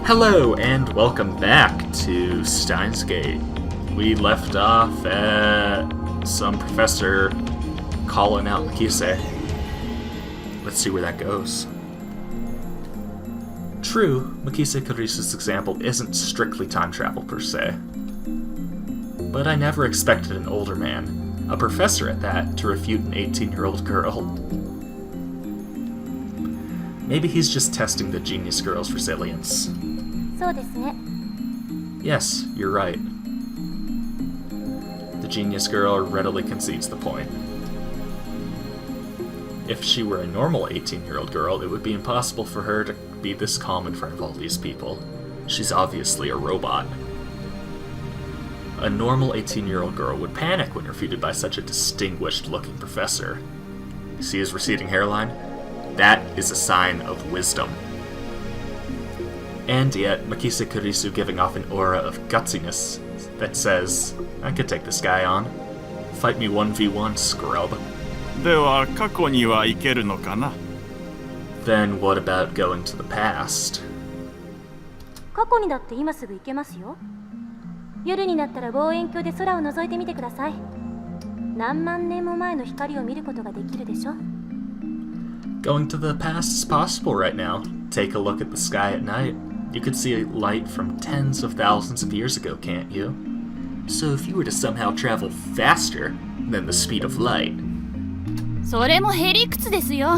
Hello and welcome back to Steins. We left off at some professor calling out Makise. Let's see where that goes. True, Makise Kurisu's example isn't strictly time travel per se. But I never expected an older man, a professor at that, to refute an 18-year-old girl. Maybe he's just testing the genius girl's resilience. Yes, you're right. The genius girl readily concedes the point. If she were a normal 18-year-old girl, it would be impossible for her to be this calm in front of all these people. She's obviously a robot. A normal 18-year-old girl would panic when refuted by such a distinguished-looking professor. See his receding hairline? That is a sign of wisdom. And yet, Makise Kurisu giving off an aura of gutsiness that says, I could take this guy on. Fight me 1v1, scrub. Then what about going to the past? 過去にだって今すぐ行けますよ。夜になったら望遠鏡で空を覗いてみてください。何万年も前の光を見ることができるでしょ。Going to the past is possible right now. Take a look at the sky at night. You could see a light from tens of thousands of years ago, can't you? So if you were to somehow travel faster than the speed of light... それもへりくつですよ。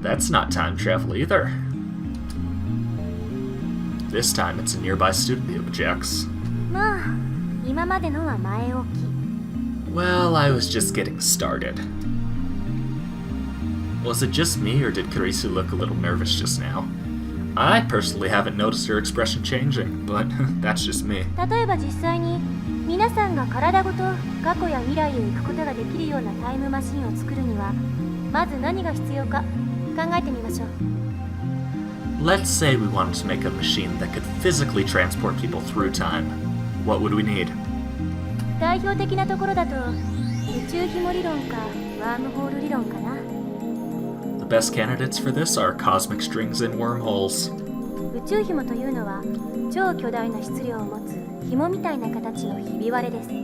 That's not time travel either. This time it's a nearby student who objects. まあ、今までのは前置き。Well, I was just getting started. Was it just me, or did Kurisu look a little nervous just now? I personally haven't noticed her expression changing, but that's just me. 例えば実際に皆さんが体ごと過去や未来へ行くことができるようなタイムマシンを作るにはまず何が必要か考えてみましょう。Let's say we wanted to make a machine that could physically transport people through time. What would we need? 代表的なところだと宇宙紐理論かワームホール理論かな。The best candidates for this are cosmic strings and wormholes. 宇宙紐というのは超巨大な質量を持つ紐みたいな形のひび割れです。A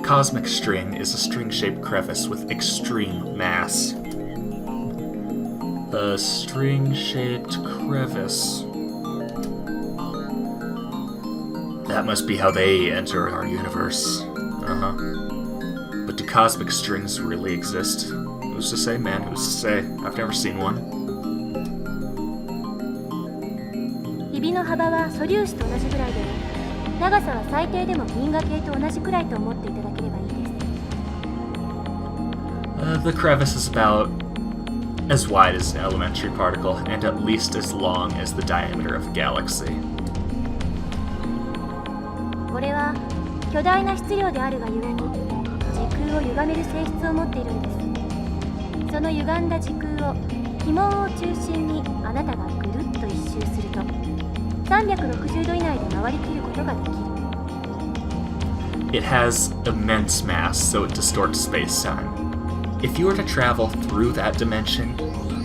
cosmic string is a string-shaped crevice with extreme mass. A string-shaped crevice. That must be how they enter our universe. But do cosmic strings really exist? Who's to say, man? Who's to say? I've never seen one. ひびの幅は素粒子と同じぐらいで、長さは最低でも銀河系と同じくらいと思っていただければいいです。The crevice is about as wide as an elementary particle, and at least as long as the diameter of a galaxy. これは巨大な質量であるがゆえに時空を歪める性質を持っているんです。その歪んだ時空を紐を中心にあなたがぐるっと一周すると360度以内で回りきることができる。It has immense mass, so it distorts space-time. If you were to travel through that dimension,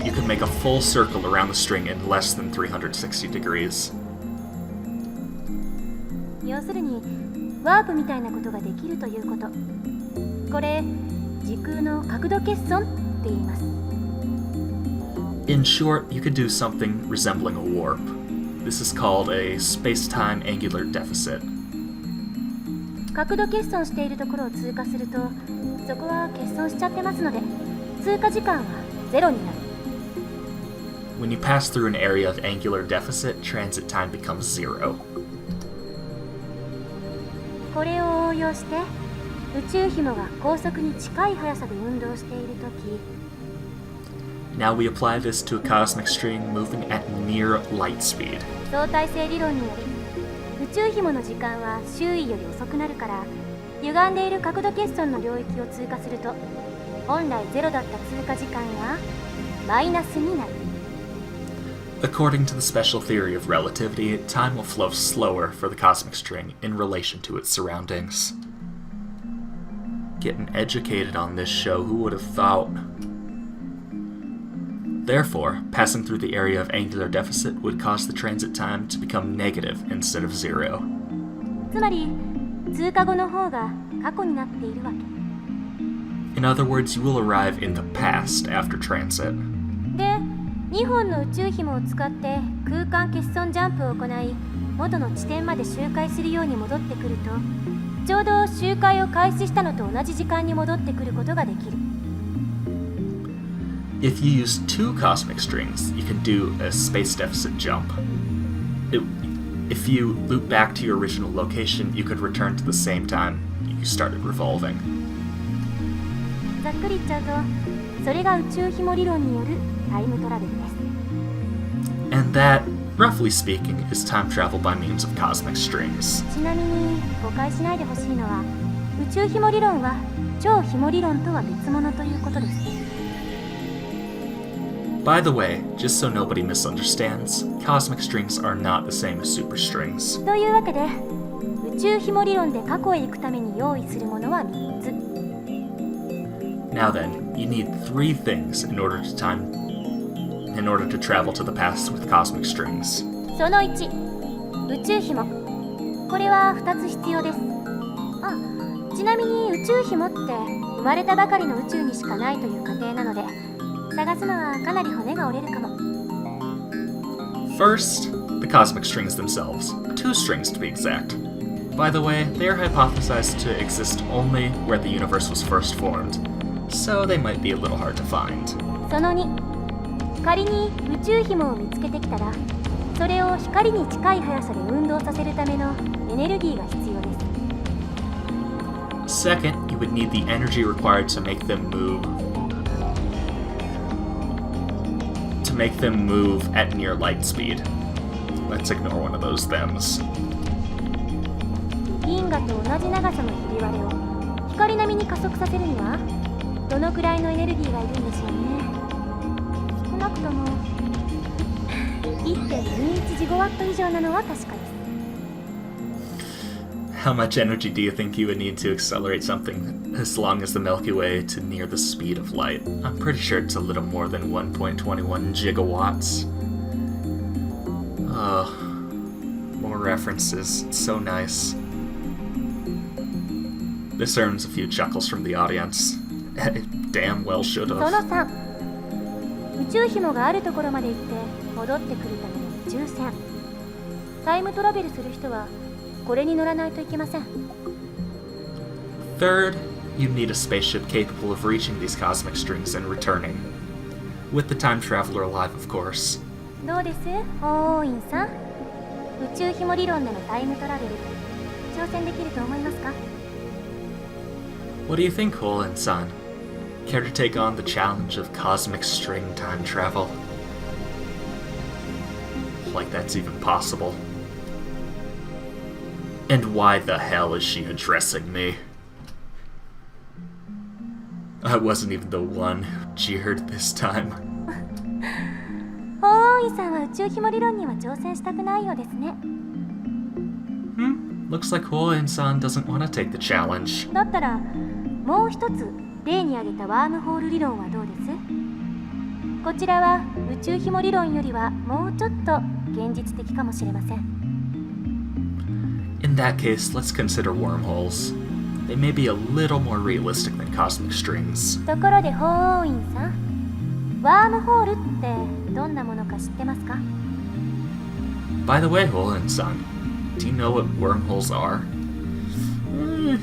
you could make a full circle around the string in less than 360 degrees. 要するにワープみたいなことができるということ。これ時空の角度欠損って言います。In short, you could do something resembling a warp. This is called a space-time angular deficit. 角度欠損しているところを通過すると、そこは欠損しちゃってますので、通過時間はゼロになる。When you pass through an area of angular deficit, transit time becomes zero. これを応用して宇宙紐が高速に近い速さで運動しているとき、Now we apply this to a cosmic string moving at near light speed. 相対性理論により宇宙紐の時間は周囲より遅くなるから、歪んでいる角度欠損の領域を通過すると本来ゼロだった通過時間がマイナスになる。According to the special theory of relativity, time will flow slower for the cosmic string in relation to its surroundings. Getting educated on this show, who would have thought? Therefore, passing through the area of angular deficit would cause the transit time to become negative instead of 0. つまり通過後の方が過去になっているわけ。 In other words, you will arrive in the past after transit. で、2本の宇宙紐を使って空間欠損ジャンプを行い元の地点まで周回するように戻ってくると、ちょうど周回を開始したのと同じ時間に戻ってくることができる。 If you use 2 cosmic strings, you can do a space deficit jump. If you loop back to your original location, you could return to the same time you started revolving. ざっくり言っちゃうと、それが宇宙紐理論によるタイムトラベルです。 And that, roughly speaking, is time travel by means of cosmic strings. ちなみに誤解しないでほしいのは、宇宙紐理論は超紐理論とは別物ということです。 By the way, just so nobody misunderstands, cosmic strings are not the same as superstrings. というわけで、宇宙紐理論で過去へ行くために用意するものは3つ。 Now then, you need 3 things in order to travel to the past with cosmic strings. その1、宇宙紐。これは2つ必要です。あ、ちなみに宇宙紐って生まれたばかりの宇宙にしかないという過程なので、探すのはかなり骨が折れるかも。 First, the cosmic strings themselves. 2 strings to be exact. By the way, they are hypothesized to exist only where the universe was first formed, so they might be a little hard to find. その2、仮に宇宙紐を見つけてきたら、それを光に近い速さで運動させるためのエネルギーが必要です。 Second, you would need the energy required to make them move at near light speed. Let's ignore one of those thems. 銀河と同じ長さのひび割れを光並みに加速させるにはどのくらいのエネルギーがいるんでしょうね。少なくとも 1.21 ジゴワット以上なのは確かです。 How much energy do you think you would need to accelerate something as long as the Milky Way to near the speed of light? I'm pretty sure it's a little more than 1.21 gigawatts. More references. It's so nice. This earns a few chuckles from the audience. Damn well should そ have. の3、宇宙紐があるところまで行って戻ってくるための宇宙船。タイムトラベルする人はこれに乗らないといけません。 Third, you need a spaceship capable of reaching these cosmic strings and returning. With the time traveler alive, of course. どうです、オーインさん。宇宙紐理論でのタイムトラベル、挑戦できると思いますか？ What do you think, Hole-in-san? Care to take on the challenge of cosmic string time travel? Like that's even possible. And why the hell is she addressing me? I wasn't even the one who jeered this time. オーインさんは宇宙紐理論には挑戦したくないようですね。Looks like Hole-in-san doesn't want to take the challenge. だったらもう一つ例に挙げたワームホール理論はどうです？こちらは宇宙紐理論よりはもうちょっと現実的かもしれません。 In that case, let's consider wormholes. They may be a little more realistic than cosmic strings. ところでホーインさん、ワームホールってどんなものか知ってますか？ By the way, Hole-in-san, do you know what wormholes are?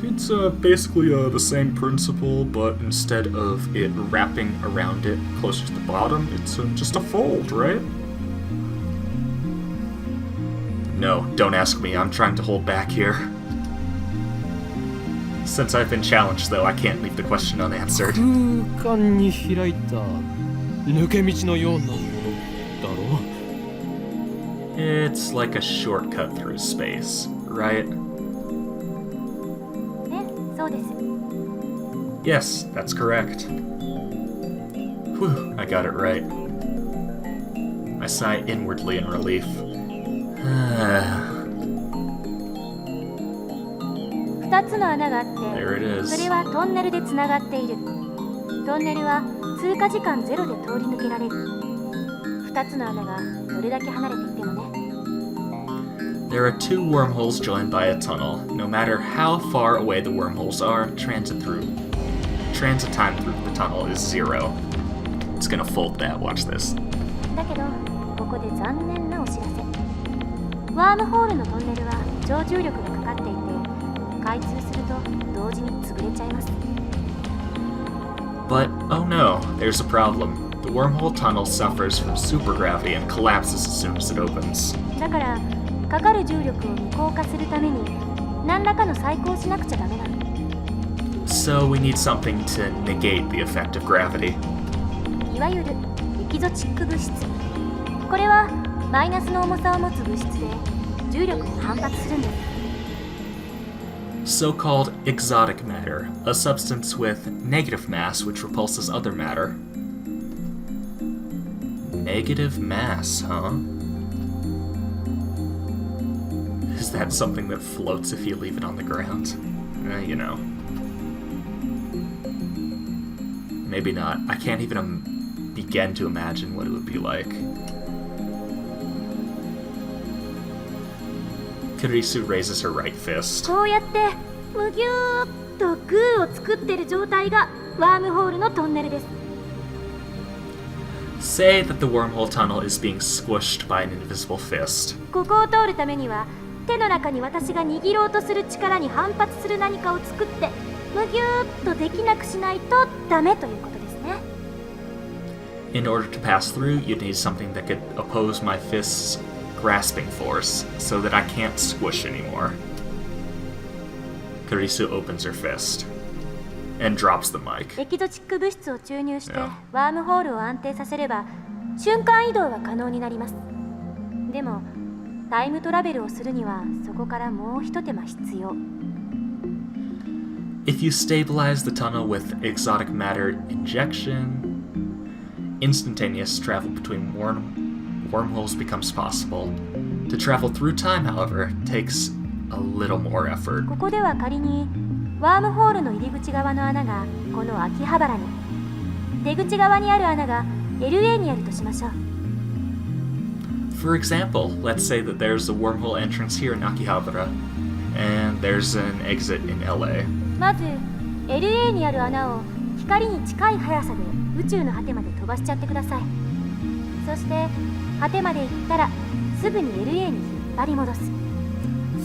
It's basically the same principle, but instead of it wrapping around it closer to the bottom, it's just a fold, right? No, don't ask me. I'm trying to hold back here. Since I've been challenged, though, I can't leave the question unanswered. 空間に開いた抜け道のようなものだろう。 It's like a shortcut through space, right? ね、そうです。 Yes, that's correct. Whew, I got it right. I sigh inwardly in relief. 2つの穴があって、 There it is. それはトンネルでつながっている。トンネルは通過時間0で通り抜けられる。2つの穴がどれだけ離れていてもね。 There are two wormholes joined by a tunnel. No matter how far away the wormholes are, transit time through the tunnel is 0. It's gonna fold that, watch this. だけどここで残念なお知らせ。ワームホールのトンネルは超重力がかかっていて、開通すると同時に潰れちゃいます。 But, oh no, there's a problem. The wormhole tunnel suffers from supergravity and collapses as soon as it opens. だからかかる重力を無効化するために何らかの細工をしなくちゃダメなの。 So we need something to negate the effect of gravity. いわゆるエキゾチック物質。これはマイナスの重さを持つ物質で重力に反発するんです。 So-called exotic matter, a substance with negative mass which repulses other matter. Negative mass, huh? Is that something that floats if you leave it on the ground? You know. Maybe not. I can't even begin to imagine what it would be like. Kurisu raises her right fist. こうやってむぎゅーっとグーを作ってる状態がワームホールのトンネルです。 Say that the wormhole tunnel is being squished by an invisible fist. ここを通るためには手の中に私が握ろうとする力に反発する何かを作ってむぎゅーっとできなくしないとダメということですね。 In order to pass through, you'd need something that could oppose my fist's grasping force, so that I can't squish anymore. Kurisu opens her fist and drops the mic. エキゾチック物質を注入して Yeah. ワームホールを安定させれば瞬間移動は可能になります。でもタイムトラベルをするにはそこからもう一手間必要。 If you stabilize the tunnel with exotic matter injection, instantaneous travel between wormholes becomes possible. To travel through time, however, takes a little more effort. ここでは仮にワームホールの入り口側の穴がこの秋葉原に、出口側にある穴が LA にあるとしましょう。 For example, let's say that there's a wormhole entrance here in Akihabara, and there's an exit in LA. まず LA にある穴を光に近い速さで宇宙の果てまで飛ばしちゃってください。そして果てまで行ったらすぐに LA に引っ張り戻す。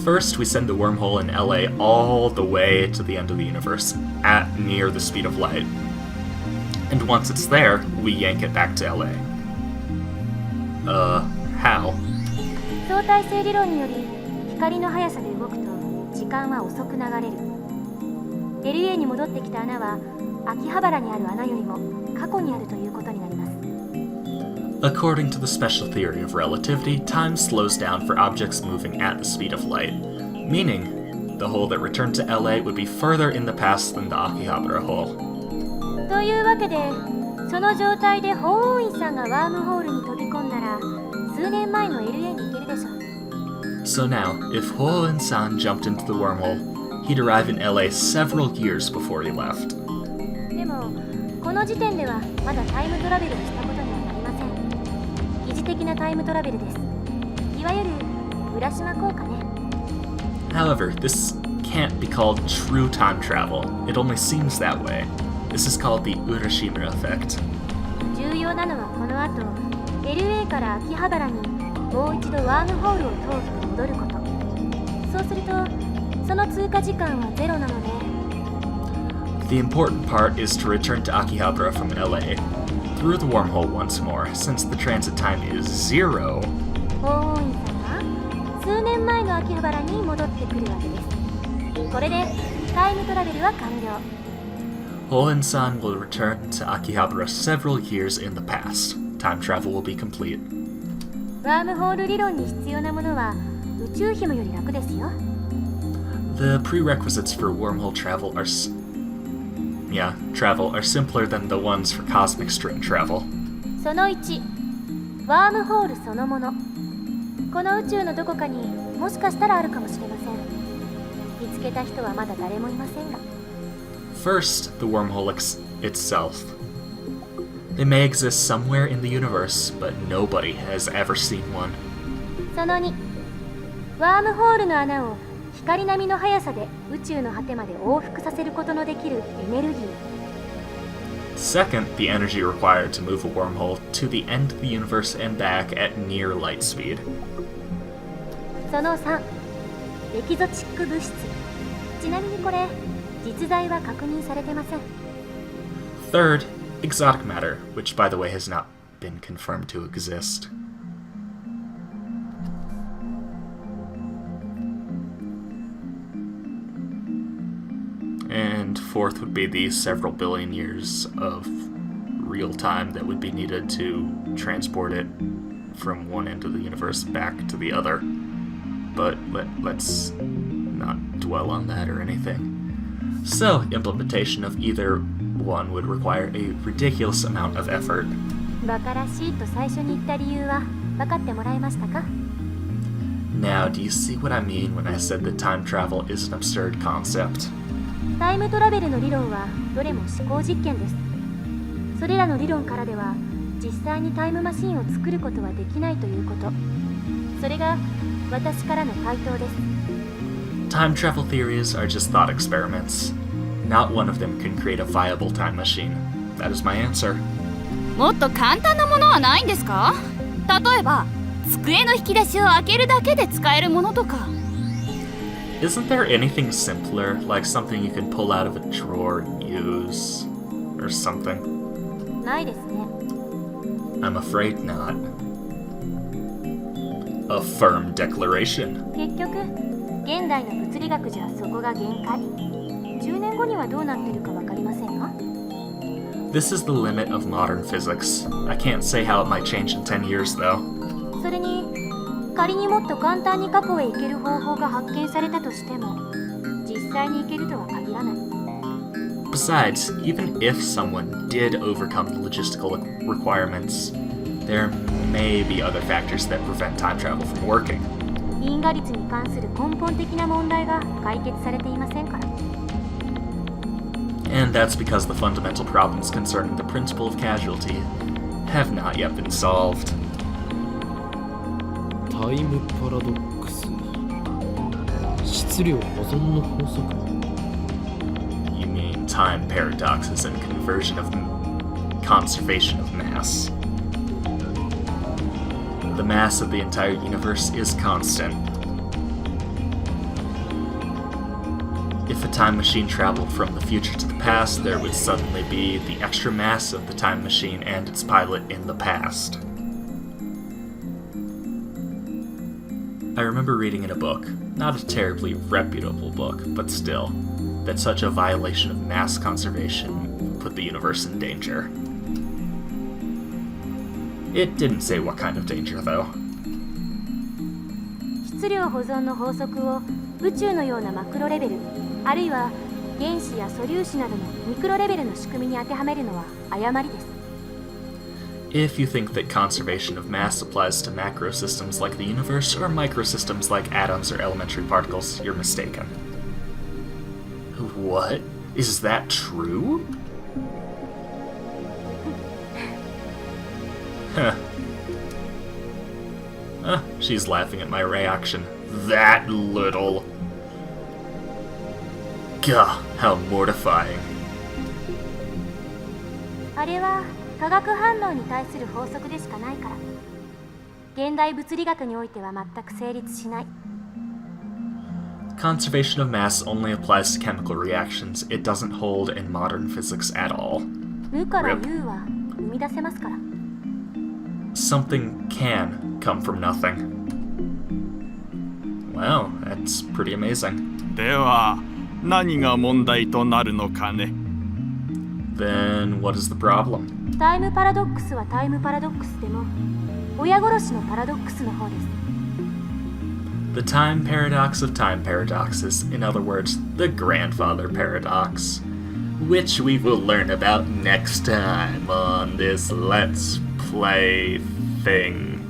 First, we send the wormhole in LA all the way to the end of the universe, at near the speed of light. And once it's there, we yank it back to LA. How? 相対性理論により光の速さで動くと時間は遅く流れる。 LA に戻ってきた穴は秋葉原にある穴よりも過去にあるということになります。 According to the special theory of relativity, time slows down for objects moving at the speed of light, meaning the hole that returned to LA would be further in the past than the Akihabara hole. というわけでその状態で法王院さんがワームホールに飛び込んだら数年前の LA に行けるでしょう。 So now, if Hoen-san jumped into the wormhole, he'd arrive in LA several years before he left. でもこの時点ではまだタイムトラベルをしたことにはなりません。疑似的なタイムトラベルです。いわゆる浦島効果ね。 However, this can't be called true time travel. It only seems that way. This is called the Urashima effect. 重要なのはこの後 LA から秋葉原にもう一度ワームホールを通って戻ること。そうするとその通過時間はゼロなので The important part is to return to Akihabara from LA through the wormhole once more, since the transit time is 0. 法王院さんは数年前の秋葉原に戻ってくるわけです。これでタイムトラベルは完了。 Hoen-san will return to Akihabara several years in the past. Time travel will be complete. ワームホール理論に必要なものは宇宙紐より楽ですよ。 The prerequisites for wormhole travel are simpler than the ones for cosmic string travel. その1、ワームホールそのもの。この宇宙のどこかにもしかしたらあるかもしれません。見つけた人はまだ誰もいませんが。 First, the wormhole itself. They may exist somewhere in the universe, but nobody has ever seen one. その2、ワームホールの穴を光並みの速さで宇宙の果てまで往復させることのできるエネルギー。 Second, the energy required to move a wormhole to the end of the universe and back at near light speed. その3、エキゾチック物質。ちなみにこれ、実在は確認されてません。 Third, exotic matter, which by the way has not been confirmed to exist. And fourth would be the several billion years of real time that would be needed to transport it from one end of the universe back to the other. But let's not dwell on that or anything. So, implementation of either one would require a ridiculous amount of effort. バカらしいと最初に言った理由は分かってもらえましたか？ Now, do you see what I mean when I said that time travel is an absurd concept? タイムトラベルの理論はどれも思考実験です。それらの理論からでは実際にタイムマシンを作ることはできないということ。それが私からの回答です。 Time travel theories are just thought experiments. Not one of them can create a viable time machine. That is my answer. もっと簡単なものはないんですか？例えば机の引き出しを開けるだけで使えるものとか。 Isn't there anything simpler, like something you can pull out of a drawer and use? Or something? ないですね。 I'm afraid not. A firm declaration. 結局、現代の物理学じゃそこが限界。10年後にはどうなってるか分かりませんが。 This is the limit of modern physics. I can't say how it might change in 10 years, though. それに、仮にもっと簡単に過去へ行ける方法が発見されたとしても、実際に行けるとは限らない。 Besides, even if someone did overcome the logistical requirements, there may be other factors that prevent time travel from working. 因果率に関する根本的な問題が解決されていませんから。 And that's because the fundamental problems concerning the principle of casualty have not yet been solved. タイムパラドックス、質量保存の法則。 You mean time paradoxes and conservation of mass. The mass of the entire universe is constant. If a time machine traveled from the future to the past, there would suddenly be the extra mass of the time machine and its pilot in the past. I remember reading in a book, not a terribly reputable book, but still, that such a violation of mass conservation put the universe in danger. It didn't say what kind of danger, though. 質量保存の法則を宇宙のようなマクロレベル、あるいは原子や素粒子などのミクロレベルの仕組みに当てはめるのは誤りです。 If you think that conservation of mass applies to macro systems like the universe or microsystems like atoms or elementary particles, you're mistaken. What? Is that true? Huh. She's laughing at my reaction. That little. Gah, how mortifying. あれは化学反応に対する法則でしかないから、現代物理学においては全く成立しない。 Conservation of mass only applies to chemical reactions. It doesn't hold in modern physics at all. 無から有は生み出せますから。 Something can come from nothing. Wow, that's pretty amazing. では何が問題となるのかね。 Then what is the problem? タイムパラドックスはタイムパラドックスでも、親殺しのパラドックスの方です。 The time paradox of time paradoxes, in other words, the grandfather paradox, which we will learn about next time on this Let's Play thing.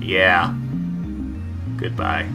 Yeah. Goodbye.